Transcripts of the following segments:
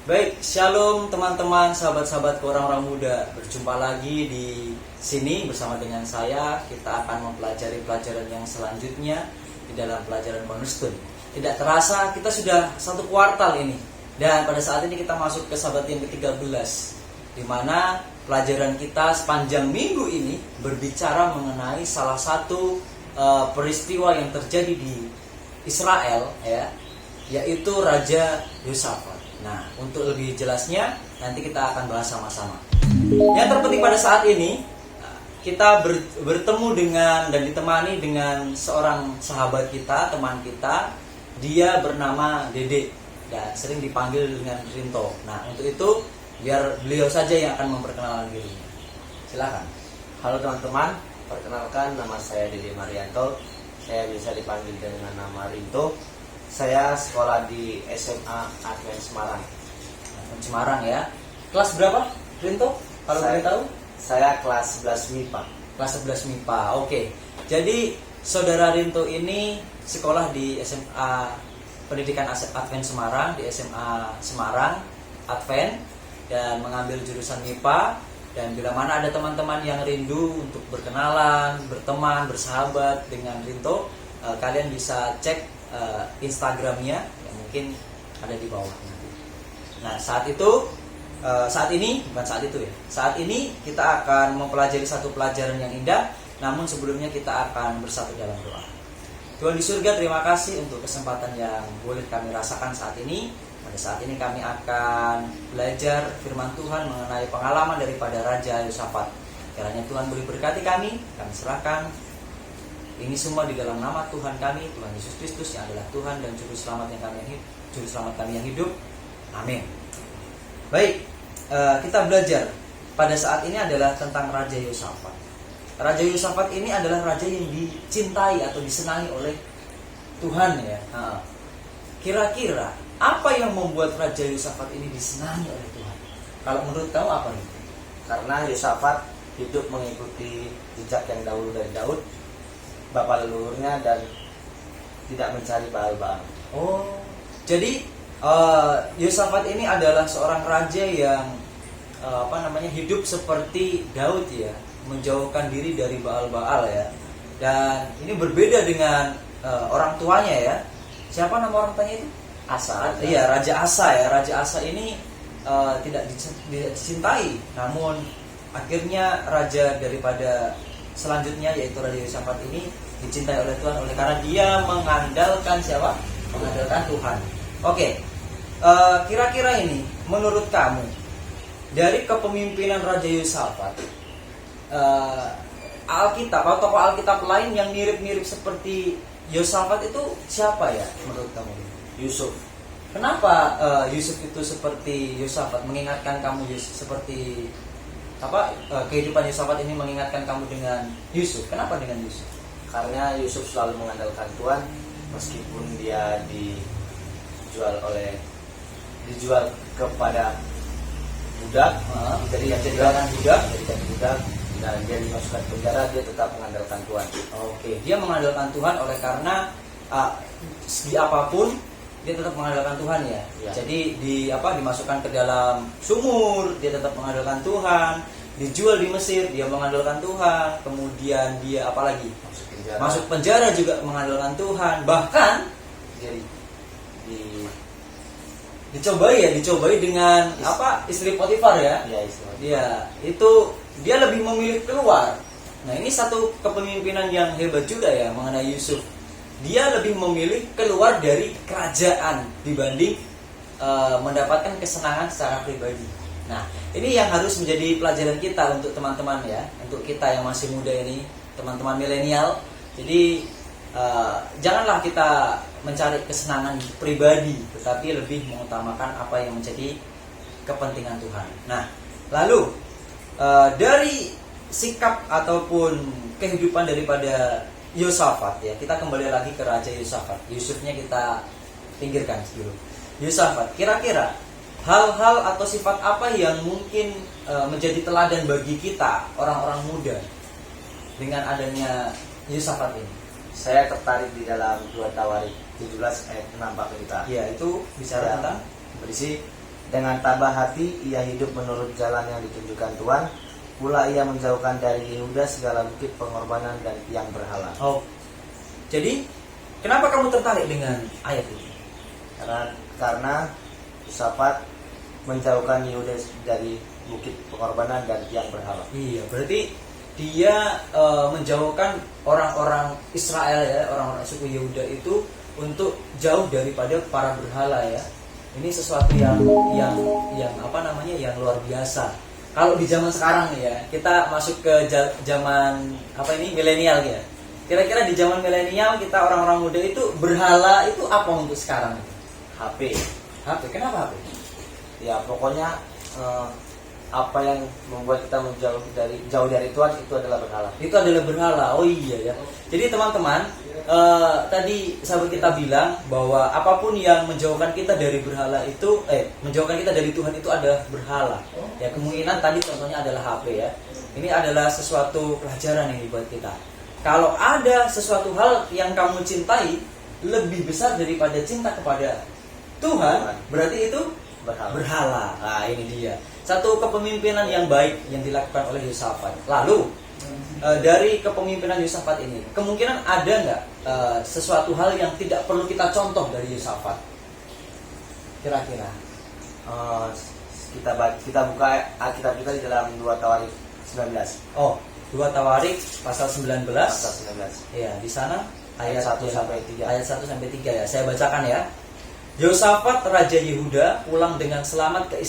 Baik, shalom teman-teman, sahabat-sahabatku orang-orang muda. Berjumpa lagi di sini bersama dengan saya. Kita akan mempelajari pelajaran yang selanjutnya di dalam pelajaran Cornerstone. Tidak terasa kita sudah satu kuartal ini. Dan pada saat ini kita masuk ke sahabat yang ke-13, di mana pelajaran kita sepanjang minggu ini berbicara mengenai salah satu peristiwa yang terjadi di Israel, yaitu Raja Yosafat. Nah, untuk lebih jelasnya nanti kita akan bahas sama-sama. Yang terpenting pada saat ini kita bertemu dengan dan ditemani dengan seorang sahabat kita, teman kita. Dia bernama Dede dan sering dipanggil dengan Rinto. Nah, untuk itu biar beliau saja yang akan memperkenalkan dirinya. Silakan. Halo teman-teman, perkenalkan nama saya Dede Marianto. Saya bisa dipanggil dengan nama Rinto. Saya sekolah di SMA Advent Semarang. Semarang ya. Kelas berapa, Rinto? Kalau boleh tahu? Saya kelas 11 MIPA. Kelas 11 MIPA. Oke. Jadi saudara Rinto ini sekolah di SMA Pendidikan Advent Semarang, di SMA Semarang Advent, dan mengambil jurusan MIPA. Dan bila mana ada teman-teman yang rindu untuk berkenalan, berteman, bersahabat dengan Rinto, kalian bisa cek Instagramnya yang mungkin ada di bawah nanti. Nah, saat ini kita akan mempelajari satu pelajaran yang indah. Namun sebelumnya kita akan bersatu dalam doa. Tuhan di surga, terima kasih untuk kesempatan yang boleh kami rasakan saat ini. Pada saat ini kami akan belajar firman Tuhan mengenai pengalaman daripada Raja Yosafat. Kiranya Tuhan boleh berkati kami serahkan ini semua di dalam nama Tuhan kami, Tuhan Yesus Kristus yang adalah Tuhan dan Juru Selamat kami yang hidup. Amin. Baik, kita belajar pada saat ini adalah tentang Raja Yosafat. Raja Yosafat ini adalah raja yang dicintai atau disenangi oleh Tuhan ya. Kira-kira apa yang membuat Raja Yosafat ini disenangi oleh Tuhan? Kalau menurut kamu apa nih? Karena Yosafat hidup mengikuti jejak yang dahulu dari Daud, bapak leluhurnya, dan tidak mencari Baal-Baal. Oh, jadi Yosafat ini adalah seorang raja yang hidup seperti Daud ya, menjauhkan diri dari Baal-Baal ya. Dan ini berbeda dengan orang tuanya ya. Siapa nama orang tuanya itu? Asa. Iya, Raja Asa ya. Raja Asa ini tidak dicintai, namun akhirnya raja daripada selanjutnya yaitu Raja Yosafat ini dicintai oleh Tuhan oleh karena dia mengandalkan siapa? Mengandalkan Tuhan. Oke. Kira-kira ini menurut kamu dari kepemimpinan Raja Yosafat, Alkitab atau tokoh Alkitab lain yang mirip-mirip seperti Yosafat itu siapa ya menurut kamu? Yusuf. Kenapa Yusuf itu seperti Yosafat, mengingatkan kamu seperti kehidupan Yosafat ini mengingatkan kamu dengan Yusuf? Kenapa dengan Yusuf? Karena Yusuf selalu mengandalkan Tuhan meskipun dia dijual kepada budak, jadi budak, dan dia dimasukkan penjara, dia tetap mengandalkan Tuhan. Oke, dia mengandalkan Tuhan oleh karena segi apapun dia tetap mengandalkan Tuhan ya. Jadi dimasukkan ke dalam sumur, dia tetap mengandalkan Tuhan. Dijual di Mesir, dia mengandalkan Tuhan. Kemudian dia apalagi? Masuk penjara juga mengandalkan Tuhan. Bahkan dicobai dengan istri Potifar ya. Iya, itu dia lebih memilih keluar. Nah, ini satu kepemimpinan yang hebat juga ya mengenai Yusuf. Dia lebih memilih keluar dari kerajaan dibanding mendapatkan kesenangan secara pribadi. Nah, ini yang harus menjadi pelajaran kita untuk teman-teman ya, untuk kita yang masih muda ini, teman-teman milenial. Jadi janganlah kita mencari kesenangan pribadi, tetapi lebih mengutamakan apa yang menjadi kepentingan Tuhan. Nah, lalu dari sikap ataupun kehidupan daripada Yosafat ya, kita kembali lagi ke Raja Yosafat. Yusufnya kita pinggirkan dulu. Yosafat, kira-kira hal-hal atau sifat apa yang mungkin menjadi teladan bagi kita orang-orang muda dengan adanya Yosafat ini? Saya tertarik di dalam 2 Tawarik 17 ayat 6 Pak Pendeta. Ya, itu bicara tentang berisi Dengan tabah hati ia hidup menurut jalan yang ditunjukkan Tuhan. Pula ia menjauhkan dari Yehuda segala bukit pengorbanan dan tiang berhala. Oh, jadi kenapa kamu tertarik dengan ayat ini? Karena Yosafat menjauhkan Yehuda dari bukit pengorbanan dan tiang berhala. Iya, berarti dia menjauhkan orang-orang Israel ya, orang-orang suku Yehuda itu untuk jauh daripada para berhala ya. Ini sesuatu yang apa namanya, yang luar biasa. Kalau di zaman sekarang nih ya, kita masuk ke zaman apa ini, milenial ya. Kira-kira di zaman milenial kita orang-orang muda itu berhala itu apa untuk sekarang? HP. HP, kenapa HP? Ya pokoknya apa yang membuat kita jauh dari Tuhan itu adalah berhala. Itu adalah berhala. Oh iya ya. Jadi teman-teman, tadi sahabat kita bilang bahwa apapun yang menjauhkan kita dari berhala itu, menjauhkan kita dari Tuhan itu adalah berhala. Ya kemungkinan tadi contohnya adalah HP ya. Ini adalah sesuatu pelajaran yang dibuat kita. Kalau ada sesuatu hal yang kamu cintai lebih besar daripada cinta kepada Tuhan, berarti itu berhala. Nah ini dia. Satu kepemimpinan yang baik yang dilakukan oleh Yosafat. Lalu dari kepemimpinan Yosafat ini, kemungkinan ada nggak sesuatu hal yang tidak perlu kita contoh dari Yosafat? Kira-kira? Kita buka Alkitab kita di dalam 2 Tawarik 19. Oh, 2 Tawarik pasal 19. Pasal 19. Ya, di sana ayat 1 sampai 3. Ayat 1 sampai 3 ya. Saya bacakan ya. Yosafat Raja Yehuda pulang dengan selamat ke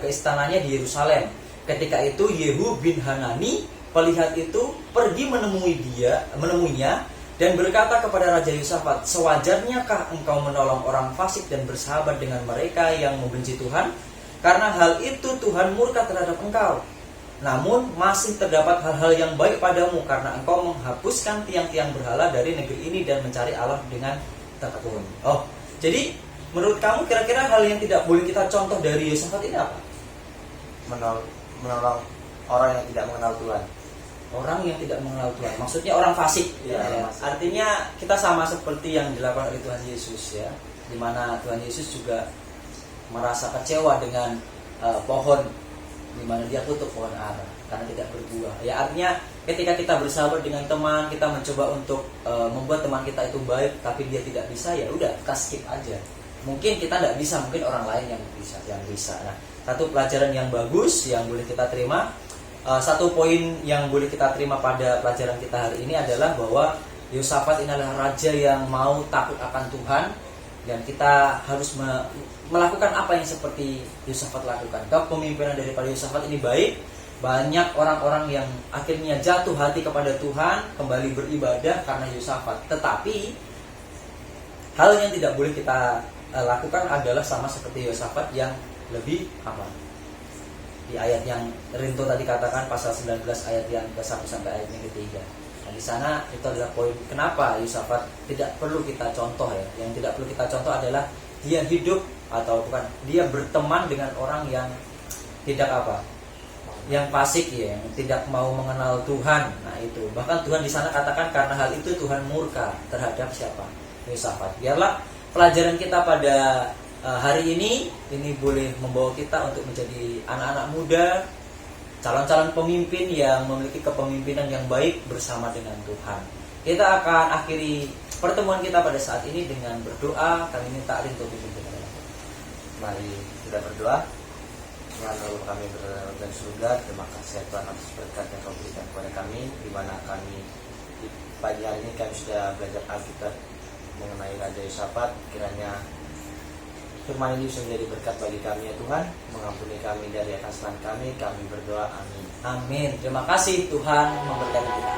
istananya di Yerusalem. Ketika itu Yehu bin Hanani, pelihat itu, pergi menemuinya dan berkata kepada Raja Yosafat, sewajarnyakah engkau menolong orang fasik dan bersahabat dengan mereka yang membenci Tuhan? Karena hal itu Tuhan murka terhadap engkau. Namun masih terdapat hal-hal yang baik padamu, karena engkau menghapuskan tiang-tiang berhala dari negeri ini dan mencari Allah dengan tekun. Oh, jadi menurut kamu kira-kira hal yang tidak boleh kita contoh dari Yosafat ini apa? Menolong orang yang tidak mengenal Tuhan. Orang yang tidak mengenal Tuhan, maksudnya orang fasik ya. Artinya kita sama seperti yang dilakukan oleh Tuhan Yesus ya, dimana Tuhan Yesus juga merasa kecewa dengan pohon dimana dia tutup pohon ara karena tidak berbuah ya. Artinya ketika kita bersahabat dengan teman, kita mencoba untuk membuat teman kita itu baik tapi dia tidak bisa, ya udah kita skip aja. Mungkin kita tidak bisa, mungkin orang lain yang bisa. Nah, satu pelajaran yang bagus yang boleh kita terima, satu poin yang boleh kita terima pada pelajaran kita hari ini adalah bahwa Yosafat ini adalah raja yang mau takut akan Tuhan, dan kita harus melakukan apa yang seperti Yosafat lakukan. Kepemimpinan daripada Yosafat ini baik. Banyak orang-orang yang akhirnya jatuh hati kepada Tuhan, kembali beribadah karena Yosafat. Tetapi hal yang tidak boleh kita lakukan adalah sama seperti Yosafat yang lebih apa? Di ayat yang Rinto tadi katakan, pasal 19 ayat yang ke-1 sampai ayat yang ke-3. Nah, di sana itu adalah poin kenapa Yosafat tidak perlu kita contoh ya. Yang tidak perlu kita contoh adalah dia hidup atau bukan, dia berteman dengan orang yang tidak apa? Yang fasik ya, yang tidak mau mengenal Tuhan. Nah, itu. Bahkan Tuhan di sana katakan karena hal itu Tuhan murka terhadap siapa? Yosafat. Biarlah pelajaran kita pada hari ini boleh membawa kita untuk menjadi anak-anak muda, calon-calon pemimpin yang memiliki kepemimpinan yang baik bersama dengan Tuhan. Kita akan akhiri pertemuan kita pada saat ini dengan berdoa. Kami minta Rinto pimpin kita. Mari kita berdoa. Tuhan Allah, kami berada di surga, terima kasih Tuhan atas berkat yang kau berikan kepada kami, di mana kami di pagi hari ini kami sudah belajar Alkitab mengenai Raja Yosafat. Kiranya firman ini bisa menjadi berkat bagi kami ya Tuhan, mengampuni kami dari kesalahan kami berdoa, amin. Amin. Terima kasih, Tuhan memberkati kita.